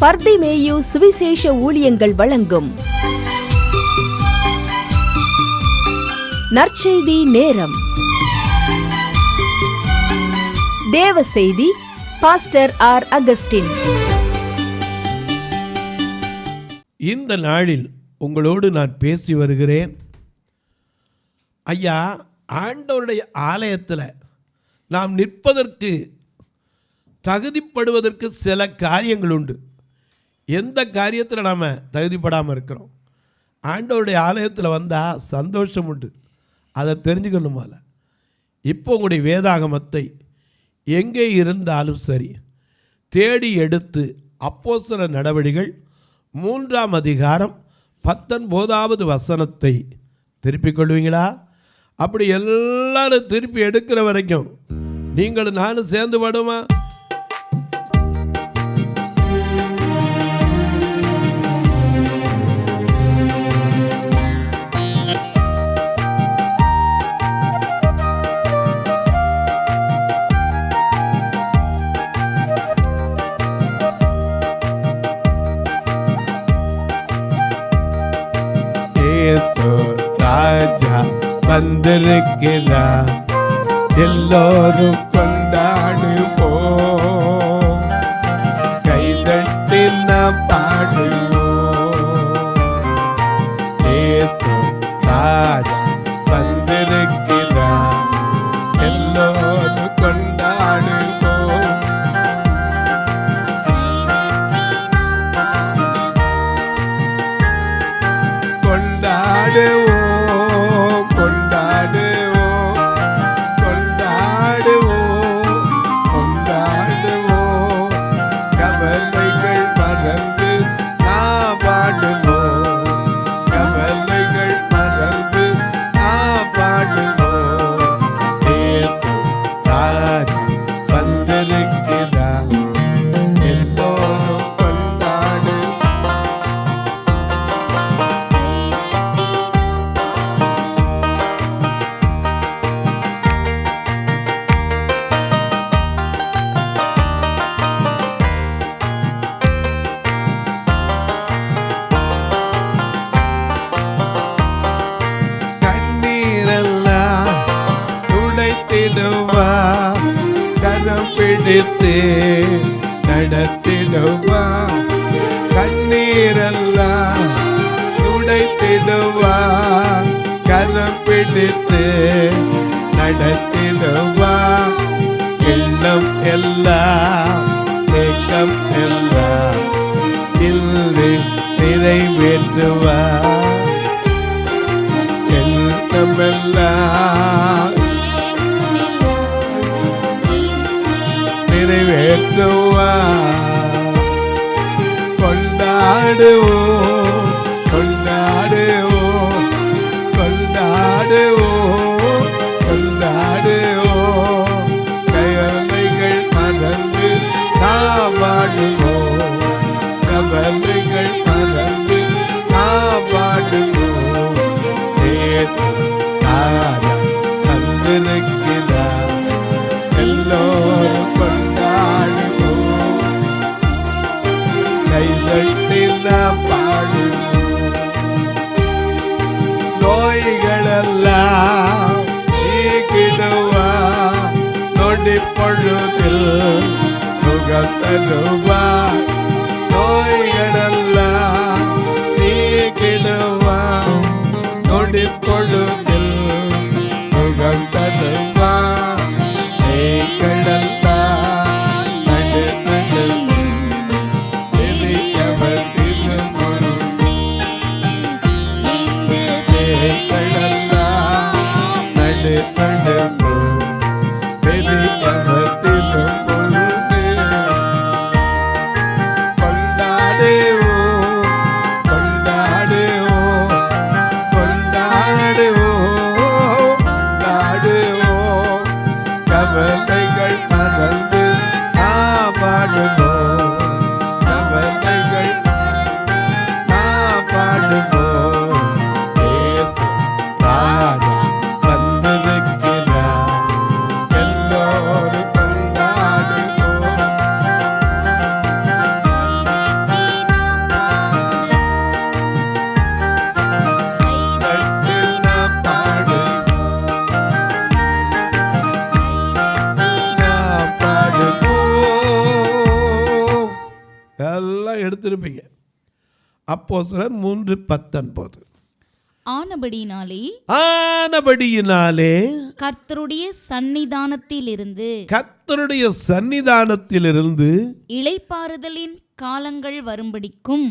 பர்திமேயு சுவிசேஷ ஊழியங்கள் வழங்கும் நற்செய்தி நேரம். தேவ செய்தி பாஸ்டர் ஆர். அகஸ்டின். இந்த நாளில் உங்களோடு நான் பேசி வருகிறேன். ஐயா, ஆண்டவருடைய ஆலயத்தில் நாம் நிற்பதற்கு தகுதிப்படுவதற்கு சில காரியங்கள் உண்டு. எந்த காரியத்தில் நாம் தகுதிப்படாமல் இருக்கிறோம்? ஆண்டவருடைய ஆலயத்தில் வந்தால் சந்தோஷம் உண்டு, அதை தெரிஞ்சுக்கணுமால. இப்போ உங்களுடைய வேதாகமத்தை எங்கே இருந்தாலும் சரி தேடி எடுத்து அப்போஸ்தலர் நடவடிக்கைகள் 3ஆம் அதிகாரம் 19வது வசனத்தை திருப்பிக் கொள்வீங்களா? அப்படி எல்லாரும் திருப்பி எடுக்கிற வரைக்கும் நீங்களும் நானும் சேர்ந்து படுமா? ராஜா வந்திருக்கிறார், எல்லோரும் கொண்டாடுவோம், கைதட்டி நாம் பாடுவோம். இயேசு ராஜா வந்திருக்கிறார், எல்லோரும் கொண்டாடுவோம். கொண்டாடுவோம், கரம் பிடித்து நடத்திடுவா, கண்ணீரெல்லாம் துடைத்திடுவா, கரம் பிடித்து நடத்திடுவா, எண்ணம் எல்லாம் தேக்கம் எல்லாம் இல்லை நிறைவேற்றுவா, எண்ணம் எல்லாம் நிறைவேற்றுவா. கொண்டாடுவோம், கொண்டாடுவோம், கொண்டாடுவோம், கொண்டாடுவோம், கவலைகள் மறந்து நாம் வாடுவோம், கவலைகள் மறந்து நாம் வாடுவோம். இயேசு ராஜா வந்திருக்கிறார், எல்லோரும் கொண்டாடுவோம், கைதட்டி நாம் பாடுவோம். நோய்களெல்லாம் நீக்கிடுவா, நொடி பொழுதில் சுகம் தருவா, நோய்களெல்லாம் நீக்கிடுவா, நொடி பொழுதில் சுகம் தருவா. கவலைகள் மறந்து நாம் பாடுவோம், கவலைகள் நாம் பாடுவோம். இயேசு ராஜா வந்திருக்கிறார், எல்லோரும் கொண்டாடுவோம். எடுத்திருப்பீங்க. அப்போஸ்தலர் 3:19. ஆனபடியினாலே கர்த்தருடைய சன்னிதானத்திலிருந்து இளைப்பாறுதலின் காலங்கள் வரும்படிக்கும்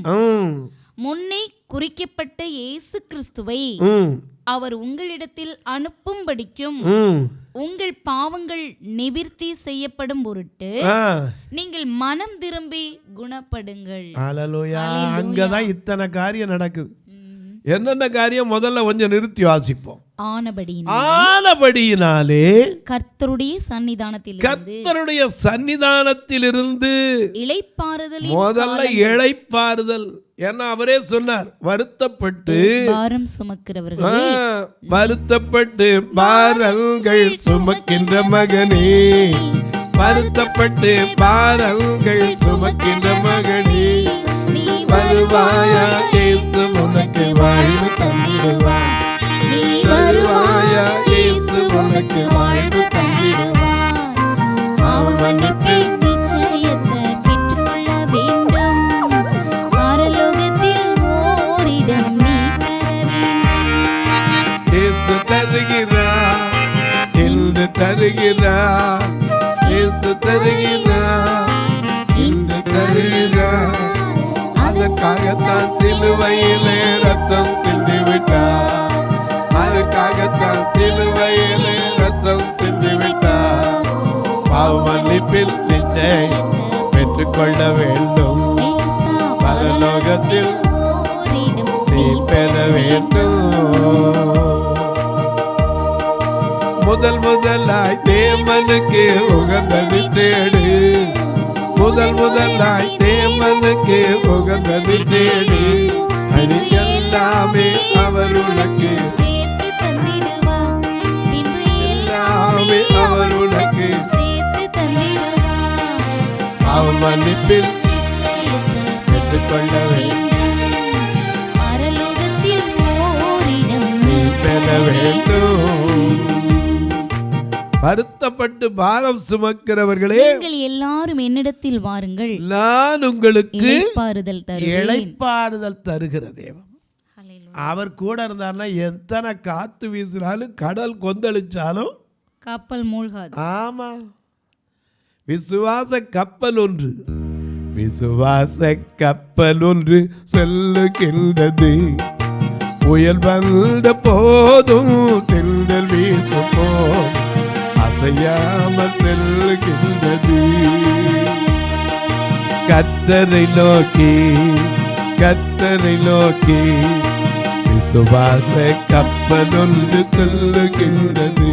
முன்னே குறிக்கப்பட்ட இயேசு கிறிஸ்துவை அவர் உங்களிடத்தில் அனுப்பும்படிக்கும் உங்கள் பாவங்கள் நிவிர்த்தி செய்யப்படும் பொருட்டு நீங்கள் மனம் திரும்பி குணப்படுங்கள். அங்கதான் இத்தனை காரியம் நடக்குது. என்னென்ன காரியம் முதல்ல கொஞ்சம் நிறுத்தி வாசிப்போம். ஆனபடியினாலே கர்த்தருடைய சன்னிதானத்திலிருந்து இளைப்பாறுதல், முதல்ல இளைப்பாறுதல். ஏன்னா அவரே சொன்னார், வருத்தப்பட்டு பாரம் சுமக்கிறவர்களே, வருத்தப்பட்டு பாரங்கள் சுமக்கின்ற மகனே, வருத்தப்பட்டு பாரங்கள் சுமக்கின்ற மகனே, வருவாயா இயேசு உனக்கு வாழ்வு தந்திடுவார், நீ வருவாயா இயேசு உனக்கு வாழ்வு தந்திடுவார். பாவ மன்னிப்பை நிச்சயத்தை பெற்றுக்கொள்ள வேண்டும். பரலோகத்தில் ஓரிடம் நீ பெற வேண்டும். இயேசு தருகிறார், இன்று தருகிறார், இயேசு தருகிறார், இன்று தருகிறார். அதற்காகத்தான் சிலுவையிலே ரத்தம் சிந்தி விட்டார், அதற்காகத்தான் சிலுவையிலே ரத்தம் சிந்தி விட்டார். பாவ மன்னிப்பில் நிச்சயம் பெற்றுக்கொள்ள வேண்டும். பரலோகத்தில் நீ பெற வேண்டும். முதலாய் தேவனுக்கு உகந்தது தேடு, முதலாய் தேவனுக்கு உகந்தது தேடு. அது எல்லாமே அவர் உனக்கு, எல்லாமே அவர் உனக்கு. பாவ மன்னிப்பில் பெற்றுக்கொள்ள வேண்டும், நீ பெற வேண்டும். வருத்தப்பட்டு பாரம் சுமக்கிறவர்களே, நீங்கள் எல்லாரும் என்னிடத்தில் வாருங்கள், நான் உங்களுக்கு இளைப்பாறுதல் தருகிற தேவன். அவர் கூட இருந்தார்னா எத்தனை காத்து வீசினாலும் கடல் கொந்தளிச்சாலும் கப்பல் மூழ்காது. ஆமா, விசுவாச கப்பல் ஒன்று, விசுவாச கப்பல் ஒன்று செல்லுகின்றது. புயல் வந்த போதும் தென்றல் வீசும் போதும் அசையாமல் செல்கின்றது. கர்த்தரை நோக்கி, கர்த்தரை நோக்கி விசுவாச கப்பல் ஒன்று செல்லுகின்றது.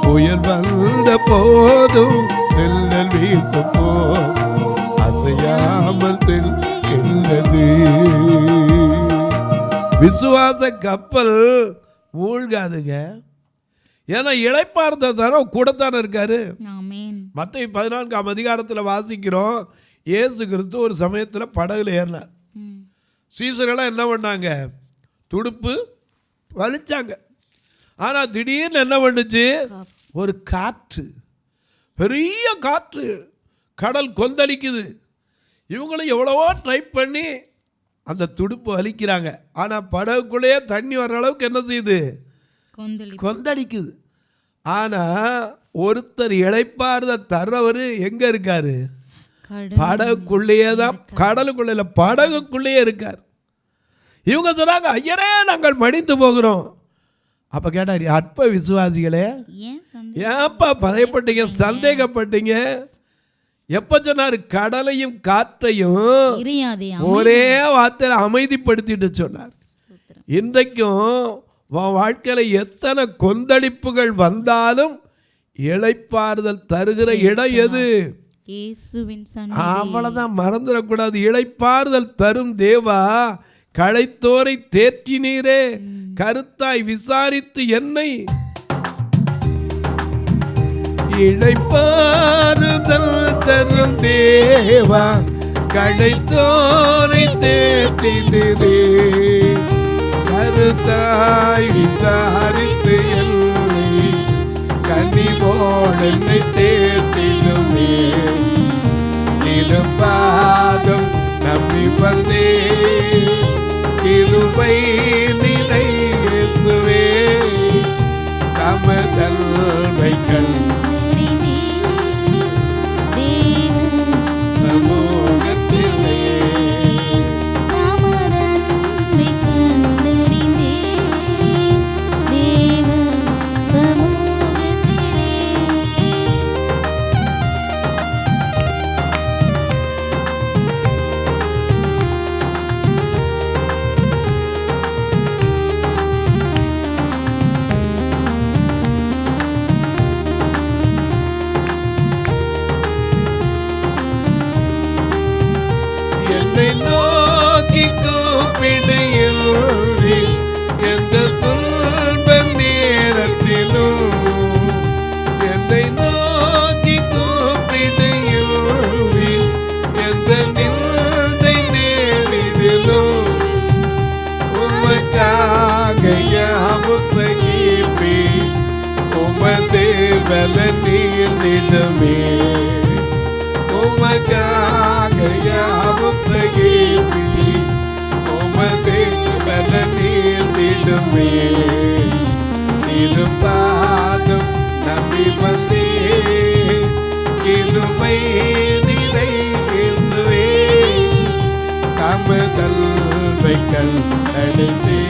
புயல் வந்த போதும் தென்றல் வீசும் போதும் அசையாமல் செல்கின்றது. விசுவாச கப்பல் மூழ்காதுங்க. ஏன்னா இளைப்பாறுதல் தர கூடத்தானே இருக்காரு. மத்தேயு 14ஆம் அதிகாரத்தில் வாசிக்கிறோம், இயேசு கிறிஸ்து ஒரு சமயத்தில் படகுல ஏறினார். சீசரெல்லாம் என்ன பண்ணாங்க, துடுப்பு வலிச்சாங்க. ஆனால் திடீர்னு என்ன பண்ணுச்சு, ஒரு காற்று, பெரிய காற்று, கடல் கொந்தளிக்குது. இவங்களும் எவ்வளவோ ட்ரை பண்ணி அந்த துடுப்பு வலிக்கிறாங்க. ஆனால் படகுக்குள்ளேயே தண்ணி வர்ற அளவுக்கு என்ன செய்யுது, கொந்தளிக்குது. ஆனால் ஒருத்தர் இளைப்பாறுதல் தர்றவர் எங்க இருக்காரு, படகுக்குள்ளேயே தான், கடலுக்குள்ள படகுக்குள்ளேயே இருக்கார். இவங்க சொன்னாங்க, ஐயரே நாங்கள் மடிந்து போகிறோம். அப்ப கேட்டார், அற்ப விசுவாசிகளே ஏன்ப்பா பயப்பட்டீங்க, சந்தேகப்பட்டீங்க? எப்ப சொன்னார், கடலையும் காற்றையும் ஒரே வார்த்தையில் அமைதிப்படுத்திட்டு சொன்னார். இன்றைக்கும் வாழ்க்கையில எத்தனை கொந்தளிப்புகள் வந்தாலும் இளைப்பாறுதல் தருகிற இடம் எது? அவ்வளவுதான், மறந்துடக்கூடாது. இளைப்பாறுதல் தரும் தேவா, களைத்தோரை தேற்றினீரே, கருத்தாய் விசாரித்து என்னை இளைப்பாறுதல் தரும் தேவா, களைத்தோரை தேற்றினீரே, கருத்தாய் விசாரித்து என்னை கனிவோடு என்னை தேற்றிடுமே. பாதம் நம் கிருபை நிறை இயேசுவே தமதல்வைகள் சமூகத்திலே என்னை நோக்கி கூப்பிடுகிறீ எந்த துன்ப நேரத்திலும் என்னை நோக்கி கூப்பிடுகிறீ எந்த நிந்தை நேரிலும் உமக்காக யாவும் சகிப்பே உமதே பல நீர்ந்திடுமே உமக்காக யாவும் சகிப்பே உமதே பல நீர்ந்திடுமே திருப்பாதம் நம்பி வந்தே கிருபை நிறை இயேசுவே தமதல்வைகள் அடைந்தே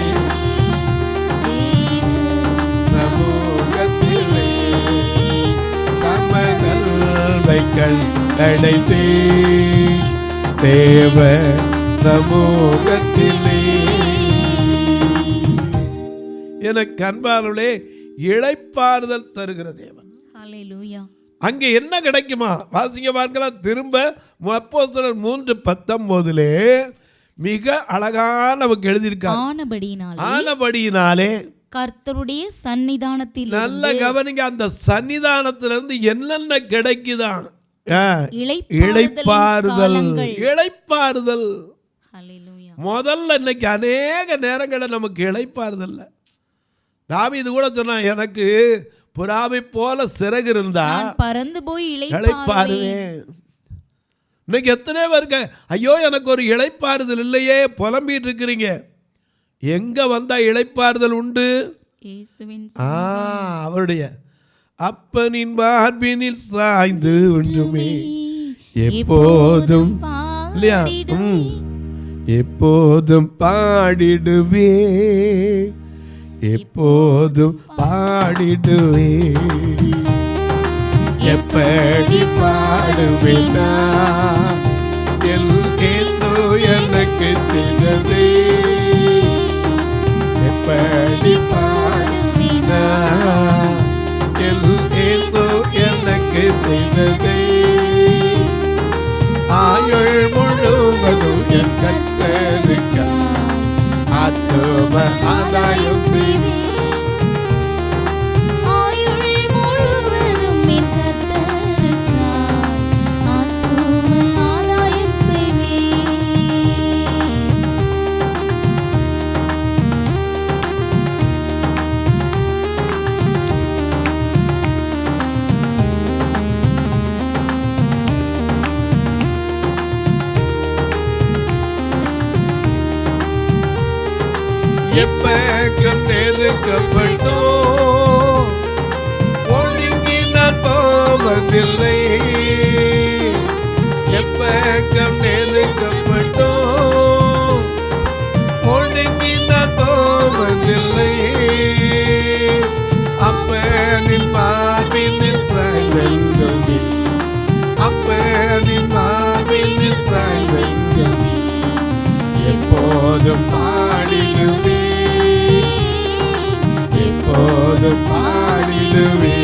சமூகத்திலே தமதல்வைகள் அடைந்தே தேவ சமூகத்திலே. எனக்கு அன்பானவர்களே, இளைப்பாறுதல் தருகிற தேவன். ஹல்லேலூயா. அங்கே என்ன கிடைக்குமா? வாசிங்க பார்க்கலாம். திரும்ப அப்போஸ்தலர் 3:19 மிக அழகான நமக்கு எழுதியிருக்கார். ஆனபடியினாலே கர்த்தருடைய சன்னிதானத்தில் நல்ல கவனிங்க, அந்த சன்னிதானத்திலிருந்து என்னென்ன கிடைக்குதான்? இளைப்பாறுதல். இளைப்பாறுதல் முதல்ல இன்னைக்கு அநேக நேரங்களில் நமக்கு இளைப்பாறுதல். தாவீது கூட சொன்னா, எனக்கு புறாவை போல சிறகு இருந்தா பறந்து போய் இளைப்பாறுவேன். இன்னைக்கு எத்தனை பேருக்கு ஐயோ எனக்கு ஒரு இளைப்பாறுதல் இல்லையே புலம்பிட்டு இருக்கிறீங்க. எங்க வந்தா இளைப்பாறுதல் உண்டு? அவருடைய அப்பனின் மார்பினில் சாய்ந்து ஒன்றுமே எப்போதும் இல்லையா, எப்போதும் பாடிடுவே, எப்போதும் பாடிடுவே. எப்படி பாடுவேனா எனக்கு செய்ததே, எப்படி பாடுவேனா எனக்கு செய்ததே. ஆயுள் முழுவதும் என் கர்த்தருக்கு ஆத்தும ஆதாயம் செய்வேன். எப்பக்கம் நெருக்கப்பட்டோ ஒழுங்கி நான் போவதில்லை, எப்பக்கம் நெருக்கப்பட்டோ ஒழுங்கி நான் போவதில்லை. அப்பனின் மார்பினில் சாய்ந்தெஞ்சமே, அப்பனின் மார்பினில் சாய்ந்தெஞ்சமே எப்போதும் பாடிடுவே, எப்போதும் பாடிடுவே.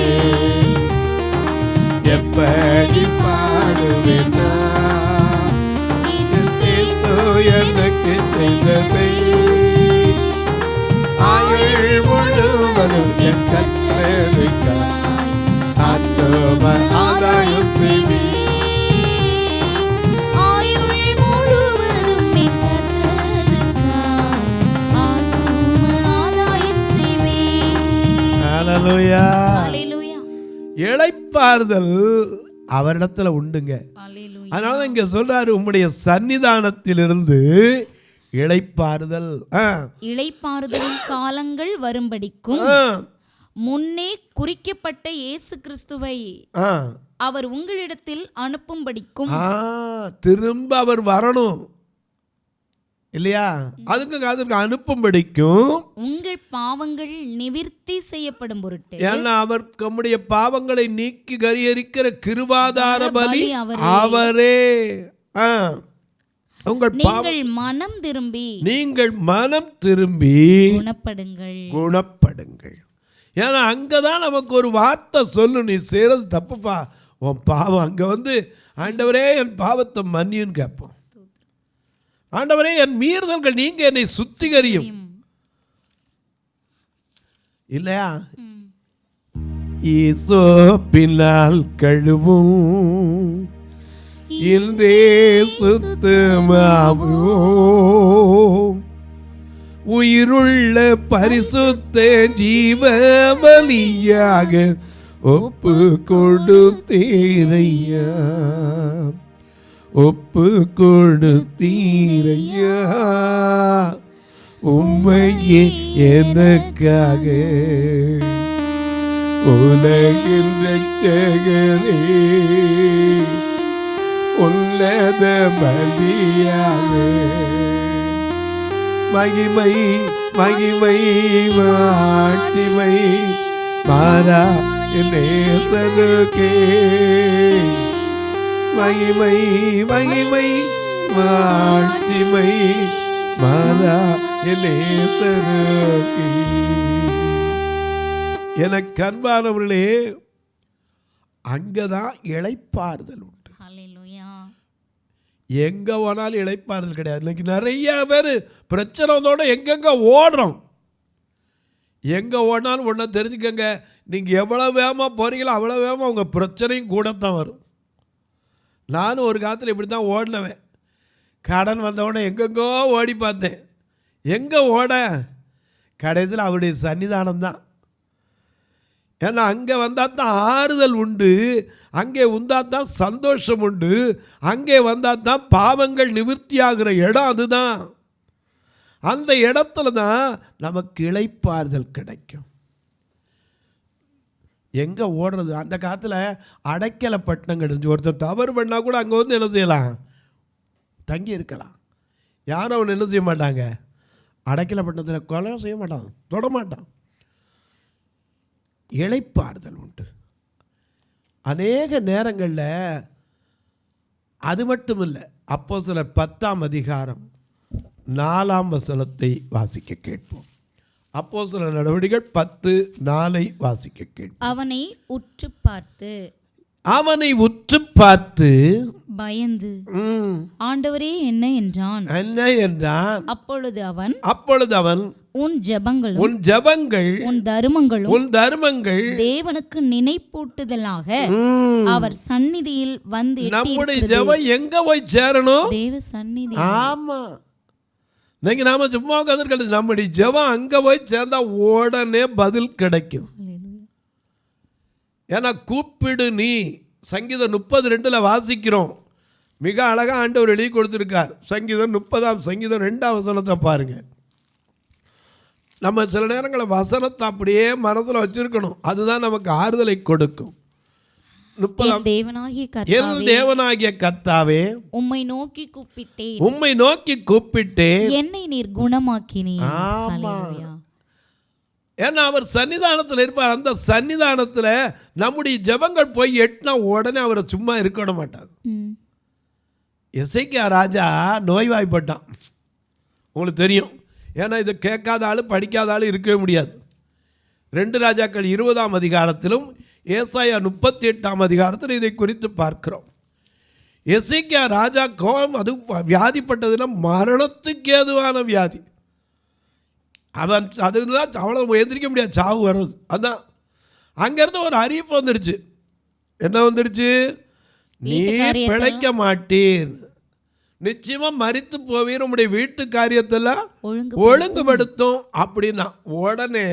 எப்படி பாடுவேனா எனக்கு செய்ததை. ஆயுள் முழுவதும் என் கர்த்தருக்கு ஆத்தும ஆதாயம் செய்வேன். இளைப்பாறுதல் அவரிடத்துல உண்டுங்க. அதனால இங்க சொல்றாரு, உம்முடைய சன்னிதானத்திலிருந்து இளைப்பாறுதல். இளைப்பாறுதலின் காலங்கள் வரும்படிக்கும் முன்னே குறிக்கப்பட்ட இயேசு கிறிஸ்துவை அவர் உங்களிடத்தில் அனுப்பும்படிக்கும். திரும்ப அவர் வரணும் இல்லையா? அதுக்கு அனுப்பும்படிக்கும் உங்கள் பாவங்கள் நிவிர்த்தி செய்யப்படும் பொருட்டு. ஏன்னா அவர் நம்முடைய பாவங்களை நீக்கி கரியரிக்கிற கிருபாதார பலி அவரே. நீங்கள் மனம் திரும்பி குணப்படுங்கள். ஏன்னா அங்கதான் நமக்கு ஒரு வார்த்தை சொல்லு, நீ செய்யறது தப்புப்பா, உன் பாவம். அங்க வந்து ஆண்டவரே என் பாவத்தை மன்னியும் கேட்போம். ஆண்டவரே என் மீறுதல்கள் நீங்க என்னை சுத்திகரியும் இல்லையா? ஈசோப்பினால் கழுவும் இன்றே சுத்தமாவோம், உயிருள்ள பரிசுத்த ஜீவ பலியாக ஒப்பு கொடுத்தீரையா, ஒப்பு கொடுத்தீரையா, உம்மையே எனக்காக உலகின் ரட்சகரே, உன்னத பலியாக மகிமை மகிமை மாட்சிமை மாறா நேசருக்கே, மகிமை மகிமை மாட்சிமை மாறா நேசருக்கே. எனக்கு அன்பானவர்களே, அங்கதான் இளைப்பாறுதல் உண்டு. எங்க போனாலும் இளைப்பாறுதல் கிடையாது. இன்னைக்கு நிறைய பேர் பிரச்சனை வந்தோட எங்கெங்க ஓடுறோம். எங்கே ஓடினாலும் ஒன்றை தெரிஞ்சுக்கங்க, நீங்கள் எவ்வளோ வேகமாக போகிறீங்களோ அவ்வளோ வேகமாக உங்கள் பிரச்சனையும் கூடத்தான் வரும். நானும் ஒரு காலத்தில் இப்படி தான் ஓடினவேன். கடன் வந்தவுடனே எங்கெங்கோ ஓடி பார்த்தேன். எங்கே ஓட? கடைசியில் அவருடைய சன்னிதானம் தான். ஏன்னா அங்கே வந்தால் தான் ஆறுதல் உண்டு, அங்கே வந்தால் தான் சந்தோஷம் உண்டு, அங்கே வந்தால் தான் பாவங்கள் நிவர்த்தியாகிற இடம் அதுதான். அந்த இடத்துல தான் நமக்கு இளைப்பாறுதல் கிடைக்கும். எங்கே ஓடுறது? அந்த காலத்தில் அடைக்கல பட்டணங்கள் இருந்துச்சு. ஒருத்தர் தவறு பண்ணால் கூட அங்கே வந்து என்ன செய்யலாம்? தங்கி இருக்கலாம். யாரும் அவனை என்ன செய்ய மாட்டாங்க? அடைக்கல பட்டணத்தில் கொலை செய்ய மாட்டான், தொடமாட்டான். இளைப்பாறுதல் உண்டு. அநேக நேரங்களில் அது மட்டும் இல்லை. அப்போஸ்தலர் 10ஆம் அதிகாரம் 4ஆம் வசனத்தை வாசிக்க கேட்போம். அப்போஸ்தலர் நடவடிக்கைகள் 10:4 வாசிக்க கேட்போம். அவனை உற்று பார்த்து பயந்து ஆண்டவரே என்ன என்றான். அப்பொழுது அவன் உன் ஜெபங்கள் உன் தருமங்கள் தேவனுக்கு நினைப்பூட்டுதலாக அவர் சந்நிதியில் வந்து நம்முடைய ஜெபம் எங்க போய் சேரணும்? தேவ சந்நிதி. ஆமா, இன்னைக்கு நாம சும்மா உட்கார்ந்து நம்முடைய ஜெபம் அங்க போய் சேர்ந்தா உடனே பதில் கிடைக்கும். ஏன்னா கூப்பிடு நீ, சங்கீதம் 32 வாசிக்கிறோம். மிக அழகா ஆண்டவர் எழுதி கொடுத்திருக்கார். சங்கீதம் 30ஆம் சங்கீதம் 2ஆம் வசனத்தை பாருங்க. நம்ம சில நேரங்களில் வசனத்தை அப்படியே மனசில் வச்சிருக்கணும். அதுதான் நமக்கு ஆறுதலை கொடுக்கும். தேவனாகிய கர்த்தாவே, உம்மை நோக்கி கூப்பிட்டேன், என்னை நீர் குணமாக்கினீர். ஏன்னா அவர் சன்னிதானத்தில் இருப்பார். அந்த சன்னிதானத்தில் நம்முடைய ஜெபங்கள் போய் எட்டினா உடனே அவரை சும்மா இருக்க மாட்டார். எசேக்கியா ராஜா நோய்வாய்ப்பட்டான், உங்களுக்கு தெரியும். ஏன்னா இதை கேட்காத ஆள் படிக்காத ஆள் இருக்கவே முடியாது. 2 ராஜாக்கள் 20ஆம் அதிகாரத்திலும் ஏசாயா 38ஆம் அதிகாரத்தில் இதை குறித்து பார்க்கிறோம். எசேக்கியா ராஜா கோபம், அது வியாதிப்பட்டதுன்னா மரணத்துக்கு ஏதுவான வியாதி. அவன் அதுதான் அவ்வளோ எந்திரிக்க முடியாது, சாவு வர்றது. அதுதான் அங்கேருந்து ஒரு அறிவிப்பு வந்துடுச்சு. என்ன வந்துடுச்சு? நீர் பிழைக்க மாட்டீர், நிச்சயமாக மரித்து போவீர், உங்களுடைய வீட்டு காரியத்தெல்லாம் ஒழுங்குபடுத்தும் அப்படின்னா உடனே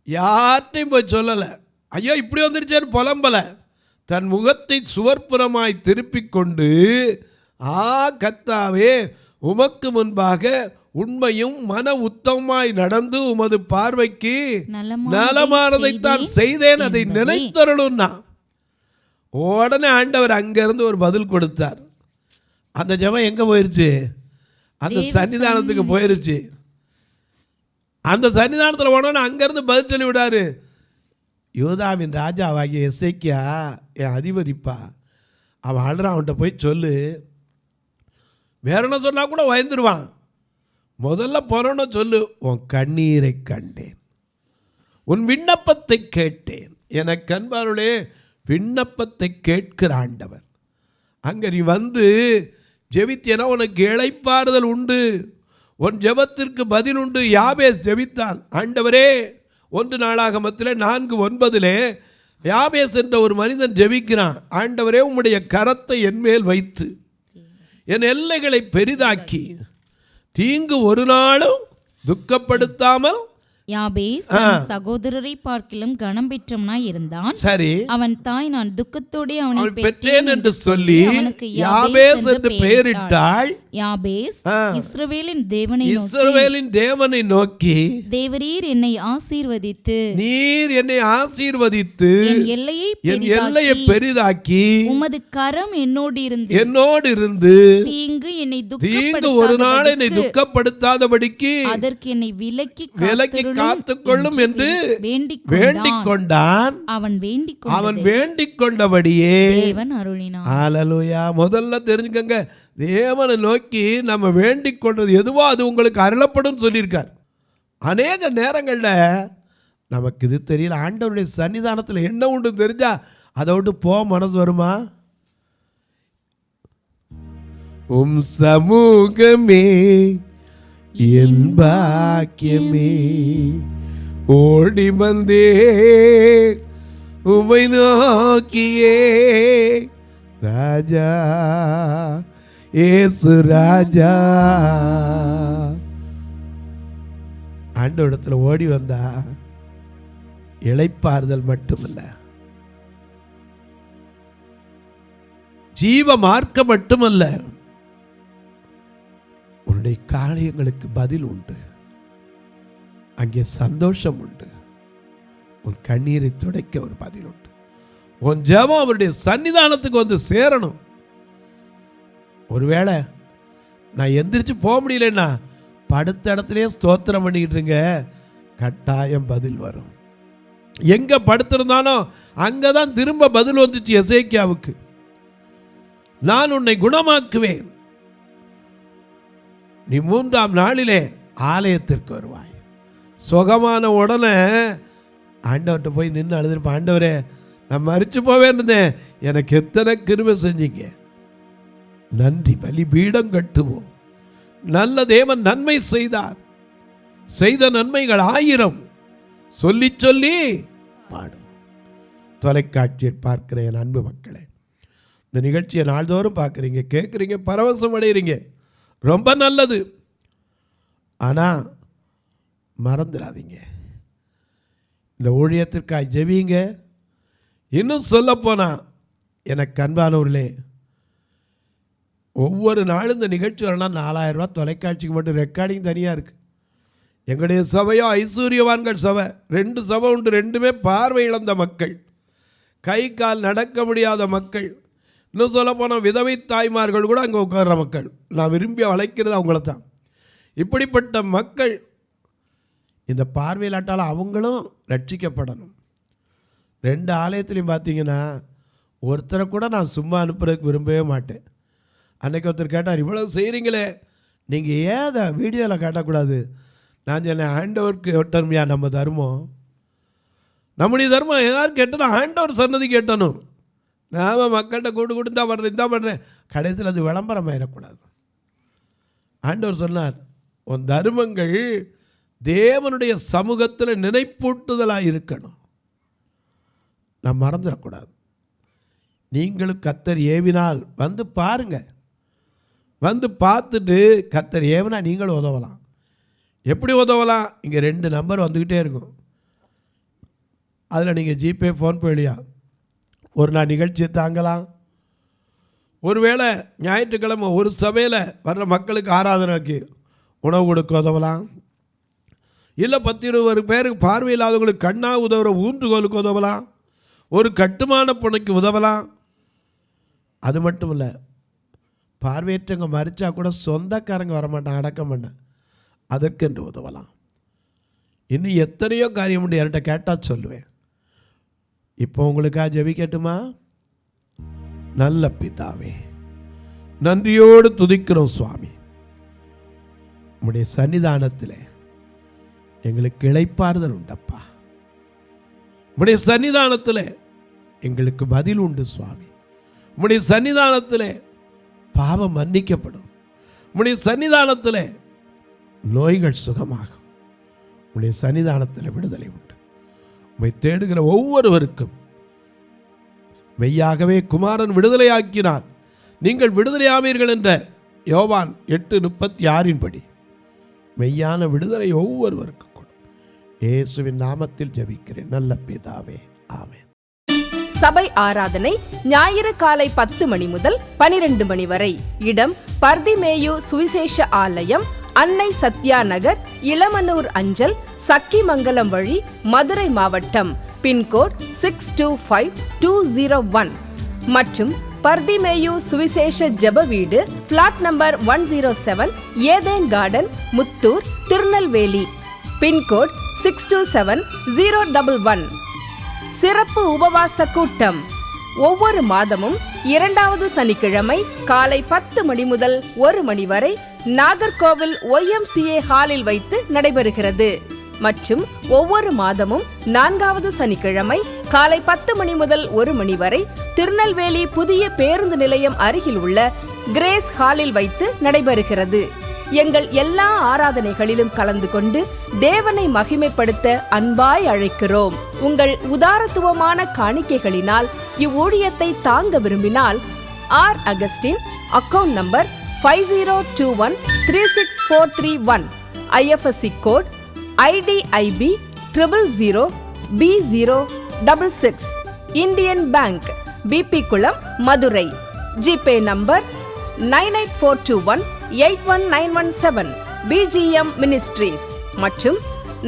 யார்ட்டையும் போய் சொல்லலை. ஐயோ இப்படி வந்துருச்சேன்னு புலம்பலை. தன் முகத்தை சுவர்ப்புறமாய் திருப்பி கொண்டு, கர்த்தாவே உமக்கு முன்பாக உண்மையும் மன உத்தமாய் நடந்து உமது பார்வைக்கு நலமானதைத்தான் செய்தேன், அதை நினைத்தருளும்னா. உடனே ஆண்டவர் அங்கிருந்து ஒரு பதில் கொடுத்தார். அந்த ஜெபம் எங்க போயிருச்சு? அந்த சன்னிதானத்துக்கு போயிருச்சு. அந்த சன்னிதானத்தில் உடனே அங்கிருந்து பதில் சொல்லி விடாரு. யூதாவின் ராஜாவாகிய எசேக்கியா என் அதிபதிப்பா, அவன் அழுறான், அவன்கிட்ட போய் சொல்லு. வேற என்ன சொன்னா கூட பயந்துருவான். முதல்ல போனோன்னு சொல்லு, உன் கண்ணீரை கண்டேன், உன் விண்ணப்பத்தை கேட்டேன். எனக்கு அன்பாருளே, விண்ணப்பத்தை கேட்கிற ஆண்டவர். அங்கே நீ வந்து ஜெபித்தேனா உனக்கு இளைப்பாறுதல் உண்டு, உன் ஜெபத்திற்கு பதில் உண்டு. யாபேஸ் ஜெபித்தான். ஆண்டவரே, 1 நாளாகமத்திலே 4:9 யாபேஸ் என்ற ஒரு மனிதன் ஜெபிக்கிறான். ஆண்டவரே, உம்முடைய கரத்தை என்மேல் வைத்து என் எல்லைகளை பெரிதாக்கி தீங்கு ஒரு நாளும் துக்கப்படுத்தாமல். யாபேஸ் தன் சகோதரரை பார்க்கிலும் கனம் பெற்றவனாய் இருந்தான். சரி, அவன் தாய் நான் துக்கத்தோடே அவனை பெற்றேன் என்று சொல்லி அவனுக்கு யாபேஸ் என்று பெயரிட்டாள். யாபேஸ் இஸ்ரவேலின் தேவனை நோக்கி, தேவரீர் என்னை ஆசீர்வதித்து, நீர் என்னை ஆசீர்வதித்து என் எல்லையை பெரிதாக்கி உமது கரம் என்னோடு இருந்து தீங்கு ஒரு நாள் என்னை துக்கப்படுத்தாதபடிக்கு அதற்கு என்னை விலக்கி காத்துக்கொள்ளும் என்று வேண்டிக் கொண்டான். அவன் வேண்டிக் கொண்டபடியே தேவன் அருளினார். ஹல்லேலூயா. முதல்ல தெரிஞ்சுக்கங்க, தேவனை நோக்கி நம்ம வேண்டிக் கொள்றது எதுவோ அது உங்களுக்கு அருளப்படும் சொல்லியிருக்கார். அநேக நேரங்களில் நமக்கு இது தெரியல. ஆண்டவருடைய சன்னிதானத்தில் என்ன உண்டு தெரிஞ்சா அதை விட்டு போக மனசு வருமா? உம் சமூகமே என் பாக்கியமே, ஓடி வந்தே உமை நோக்கியே, ராஜா ஏசு ராஜா. ஆண்டவரிடத்தில் ஓடி வந்தா இளைப்பாறுதல் மட்டுமல்ல, ஜீவ மார்க்கம் மட்டுமல்ல, உன்னுடைய காரியங்களுக்கு பதில் உண்டு. அங்கே சந்தோஷம் உண்டு. உன் கண்ணீரை துடைக்க ஒரு பதில் உண்டு. உன் ஜெபம் அவருடைய சன்னிதானத்துக்கு வந்து சேரணும். ஒருவேளை நான் எந்திரிச்சு போக முடியலன்னா படுத்த இடத்துலயே ஸ்தோத்திரம் பண்ணிக்கிட்டு இருங்க, கட்டாயம் பதில் வரும். எங்க படுத்திருந்தானோ அங்கதான் திரும்ப பதில் வந்துச்சு எசேக்கியாவுக்கு. நான் உன்னை குணமாக்குவேன், நீ 3ஆம் நாளிலே ஆலயத்திற்கு வருவாய். சுகமான உடனே ஆண்டவர்கிட்ட போய் நின்று அழுதுருப்பேன். ஆண்டவரே, நான் மரிச்சு போவேன், எனக்கு எத்தனை கிருபை செஞ்சீங்க, நன்றி. பலிபீடம் கட்டுவோம். நல்ல தேவன் நன்மை செய்தார், செய்த நன்மைகள் 1000 சொல்லி சொல்லி பாடுவோம். தொலைக்காட்சியில் பார்க்கிற என் அன்பு மக்களே, இந்த நிகழ்ச்சியை நாள்தோறும் பார்க்குறீங்க, கேட்குறீங்க, பரவசம் அடைகிறீங்க, ரொம்ப நல்லது. ஆனால் மறந்துடாதீங்க, இந்த ஊழியத்திற்காக ஜெபிங்க. இன்னும் சொல்லப்போனால் எனக்கு அன்பானவர்களே, ஒவ்வொரு நாளும் இந்த நிகழ்ச்சி வரலாம் 4000 ரூபா தொலைக்காட்சிக்கு மட்டும் ரெக்கார்டிங் தனியாக இருக்குது. எங்களுடைய சபையோ ஐஸ்வர்யவான்கள் சபை, 2 சபை உண்டு. 2மே பார்வை இழந்த மக்கள், கை கால் நடக்க முடியாத மக்கள், இன்னும் சொல்ல போனால் விதவை தாய்மார்கள் கூட அங்கே உட்கார்ற மக்கள். நான் விரும்பி அழைக்கிறது அவங்கள தான். இப்படிப்பட்ட மக்கள் இந்த பார்வையிலாட்டால் அவங்களும் ரட்சிக்கப்படணும். 2 ஆலயத்துலையும் பார்த்தீங்கன்னா ஒருத்தரை கூட நான் சும்மா அனுப்புறதுக்கு விரும்பவே மாட்டேன். அன்றைக்கி ஒருத்தர் கேட்டார், இவ்வளோ செய்கிறீங்களே நீங்கள் ஏன் அதை வீடியோவில் காட்டக்கூடாது? நான் சொன்னேன், ஆண்டவருக்கு கேட்டோம்யா நம்ம தர்மம், நம்முடைய தர்மம் யார் கேட்டதும் ஆண்டவர் சொன்னது கேட்டணும். நாம் மக்கள்கிட்ட கூட்டு தான் பண்ணுறேன், இதான் பண்ணுறேன், கடைசியில் அது விளம்பரம் ஆயிடக்கூடாது. ஆண்டவர் சொன்னார், உன் தர்மங்கள் தேவனுடைய சமூகத்தில் நினைப்பூட்டுதலாக இருக்கணும், நான் மறந்துடக்கூடாது. நீங்களும் கர்த்தர் ஏவினால் வந்து பாருங்க, வந்து பார்த்துட்டு கர்த்தர் ஏவினா நீங்களும் உதவலாம். எப்படி உதவலாம்? இங்கே 2 நம்பர் வந்துக்கிட்டே இருக்கும். அதில் நீங்கள் ஜிபே, ஃபோன்பே வழியா ஒரு நாள் நிகழ்ச்சியை தாங்கலாம், ஒருவேளை ஞாயிற்றுக்கிழமை ஒரு சபையில் வர்ற மக்களுக்கு ஆராதனைக்கு உணவு கொடுக்க உதவலாம். இல்லை 10-20 பேருக்கு பார்வையில்லாதவங்களுக்கு கண்ணாக உதவுற ஊன்றுகோலுக்கு உதவலாம். ஒரு கட்டுமான பணிக்கு உதவலாம். அது மட்டும் இல்லை, பார்வையற்றவங்க மறிச்சா கூட சொந்தக்காரங்க வரமாட்டான் அடக்கம் பண்ண, அதற்கென்று உதவலாம். இன்னும் எத்தனையோ காரியம் உண்டு, என்கிட்ட கேட்டால் சொல்லுவேன். இப்போ உங்களுக்காக ஜெபிக்கட்டுமா? நல்ல பிதாவே, நன்றியோடு துதிக்கிறோம் சுவாமி. உம்முடைய சன்னிதானத்தில் எங்களுக்கு இளைப்பாறுதல் உண்டப்பா. உம்முடைய சன்னிதானத்தில் எங்களுக்கு பதில் உண்டு சுவாமி. உம்முடைய சன்னிதானத்தில் பாவம் மன்னிக்கப்படும். உம்முடைய சன்னிதானத்தில் நோய்கள் சுகமாகும். உம்முடைய சன்னிதானத்தில் விடுதலை உண்டு. உம்மை தேடுகிற ஒவ்வொருவருக்கும் மெய்யாகவே குமாரன் விடுதலையாக்கினார், நீங்கள் விடுதலையாவீர்கள் என்ற யோவான் 8:36 படி மெய்யான விடுதலை ஒவ்வொருவருக்கும் கொடும். இயேசுவின் நாமத்தில் ஜெபிக்கிறேன் நல்ல பிதாவே, ஆமென். சபை ஆராதனை ஞாயிறு காலை 10 மணி முதல் 12 மணி வரை. இடம் பர்திமேயு சுவிசேஷ ஆலயம், அன்னை சத்யா நகர், இளமனூர் அஞ்சல், சக்கிமங்கலம் வழி, மதுரை மாவட்டம். பின்கோட் 625201 மற்றும் பர்திமேயு சுவிசேஷ ஜெப வீடு, flat number 107, Eden garden, Muthur, Tirunelveli. Pincode 627011. சிறப்பு உபவாச கூட்டம் ஒவ்வொரு மாதமும் 2வது சனிக்கிழமை காலை 10 மணி முதல் 1 மணி வரை நாகர்கோவில் YMCA ஹாலில் வைத்து நடைபெறுகிறது. மற்றும் ஒவ்வொரு மாதமும் 4வது சனிக்கிழமை காலை 10 மணி முதல் 1 மணி வரை திருநெல்வேலி புதிய பேருந்து நிலையம் அருகில் உள்ள கிரேஸ் ஹாலில் வைத்து நடைபெறுகிறது. எங்கள் எல்லா ஆராதனைகளிலும் கலந்து கொண்டு தேவனை மகிமைப்படுத்த அன்பாய் அழைக்கிறோம். உங்கள் உதாரத்துவமான காணிக்கைகளினால் இவ்வூழியத்தை தாங்க விரும்பினால் R Augustine, account number 5021364331, IFSC code IDIB 000B066, Indian bank, BP Kulam, Madurai. GPay number 9842181917, BGM ministries மற்றும்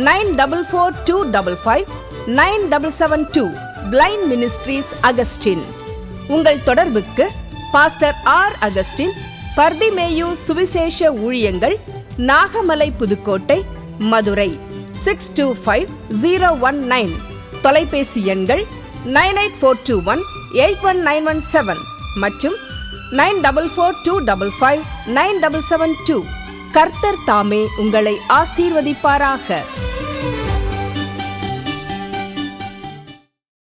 9442559772, பிளைண்ட் மினிஸ்ட்ரீஸ் அகஸ்டின். உங்கள் தொடர்புக்கு பாஸ்டர் ஆர் அகஸ்டின், பர்திமேயு சுவிசேஷ ஊழியங்கள், நாகமலை, புதுக்கோட்டை, மதுரை 625019. தொலைபேசி எண்கள் 9842181917 மற்றும் 9442559772. கர்த்தர் தாமே உங்களை ஆசீர்வதிப்பாராக.